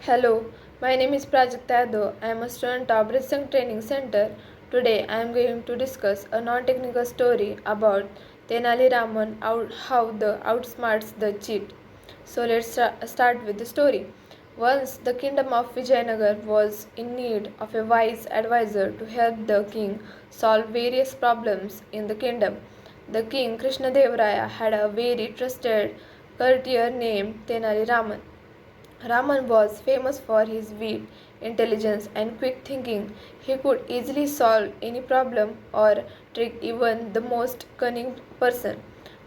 Hello, my name is Prajakta Yadav. I am a student of Britsang Training Center. Today I am going to discuss a non-technical story about Tenali Raman, how the outsmarts the cheat. So let's start with the story. Once the kingdom of Vijayanagar was in need of a wise advisor to help the king solve various problems in the kingdom. The king Krishnadevaraya had a very trusted courtier named Tenali Raman. Raman was famous for his wit, intelligence, and quick thinking. He could easily solve any problem or trick even the most cunning person.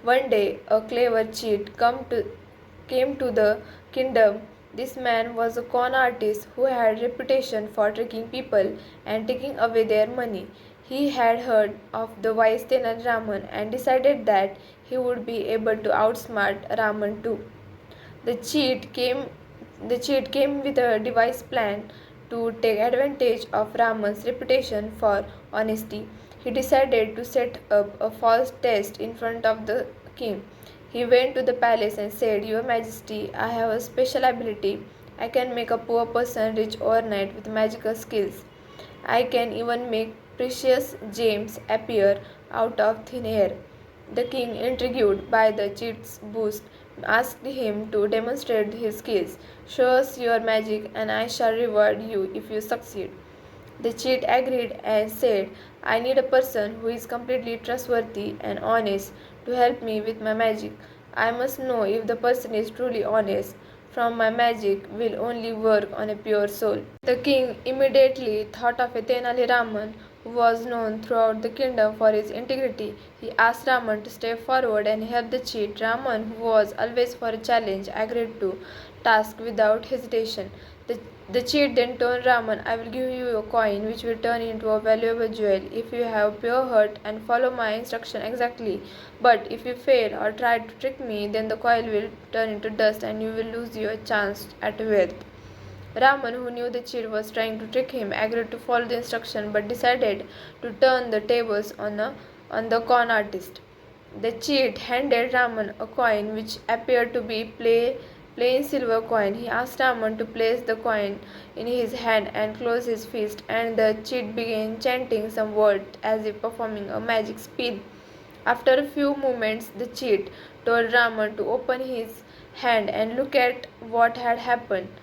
One day, a clever cheat came to the kingdom. This man was a con artist who had reputation for tricking people and taking away their money. He had heard of the wise Tenali Raman and decided that he would be able to outsmart Raman too. The cheat came the cheat came with a device plan to take advantage of Raman's reputation for honesty. He decided to set up a false test in front of the king. He went to the palace and said, "Your Majesty, I have a special ability. I can make a poor person rich overnight with magical skills. I can even make precious gems appear out of thin air." The king, intrigued by the cheat's boost, asked him to demonstrate his skills. "Show us your magic, and I shall reward you if you succeed." The cheat agreed and said, "I need a person who is completely trustworthy and honest to help me with my magic. I must know if the person is truly honest, from my magic will only work on a pure soul." The king immediately thought of Tenali Raman, who was known throughout the kingdom for his integrity. He asked Raman to step forward and help the cheat. Raman, who was always for a challenge, agreed to task without hesitation. The cheat then told Raman, "I will give you a coin which will turn into a valuable jewel if you have pure heart and follow my instruction exactly. But if you fail or try to trick me, then the coin will turn into dust and you will lose your chance at wealth." Raman, who knew the cheat was trying to trick him, agreed to follow the instruction but decided to turn the tables on the con artist. The cheat handed Raman a coin which appeared to be plain silver coin. He asked Raman to place the coin in his hand and close his fist, and the cheat began chanting some words as if performing a magic spell. After a few moments, the cheat told Raman to open his hand and look at what had happened.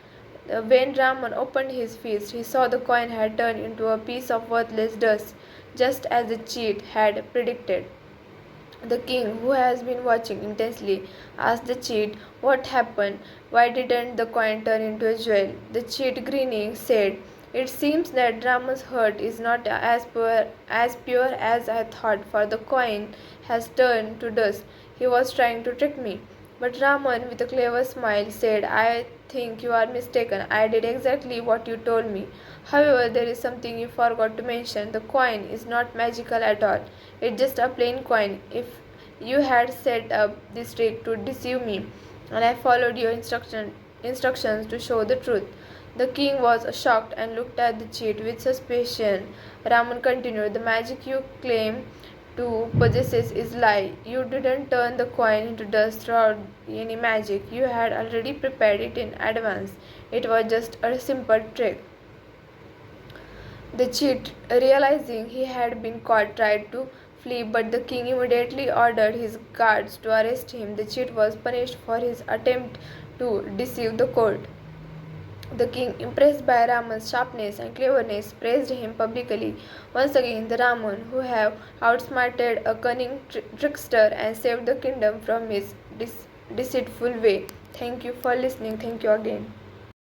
When Raman opened his fist, he saw the coin had turned into a piece of worthless dust, just as the cheat had predicted. The king, who has been watching intensely, asked the cheat what happened. Why didn't the coin turn into a jewel? The cheat, grinning, said, "It seems that Raman's heart is not as pure as I thought, for the coin has turned to dust. He was trying to trick me." But Raman, with a clever smile, said, "I think you are mistaken. I did exactly what you told me. However, there is something you forgot to mention. The coin is not magical at all. It's just a plain coin. If you had set up this trick to deceive me, and I followed your instructions to show the truth." The king was shocked and looked at the cheat with suspicion. Raman continued, "The magic you claim to possess is lie. You didn't turn the coin into dust throughout any magic. You had already prepared it in advance. It was just a simple trick." The cheat, realizing he had been caught, tried to flee, but the king immediately ordered his guards to arrest him. The cheat was punished for his attempt to deceive the court. The king, impressed by Raman's sharpness and cleverness, praised him publicly. Once again, the Raman, who have outsmarted a cunning trickster and saved the kingdom from his deceitful way. Thank you for listening. Thank you again.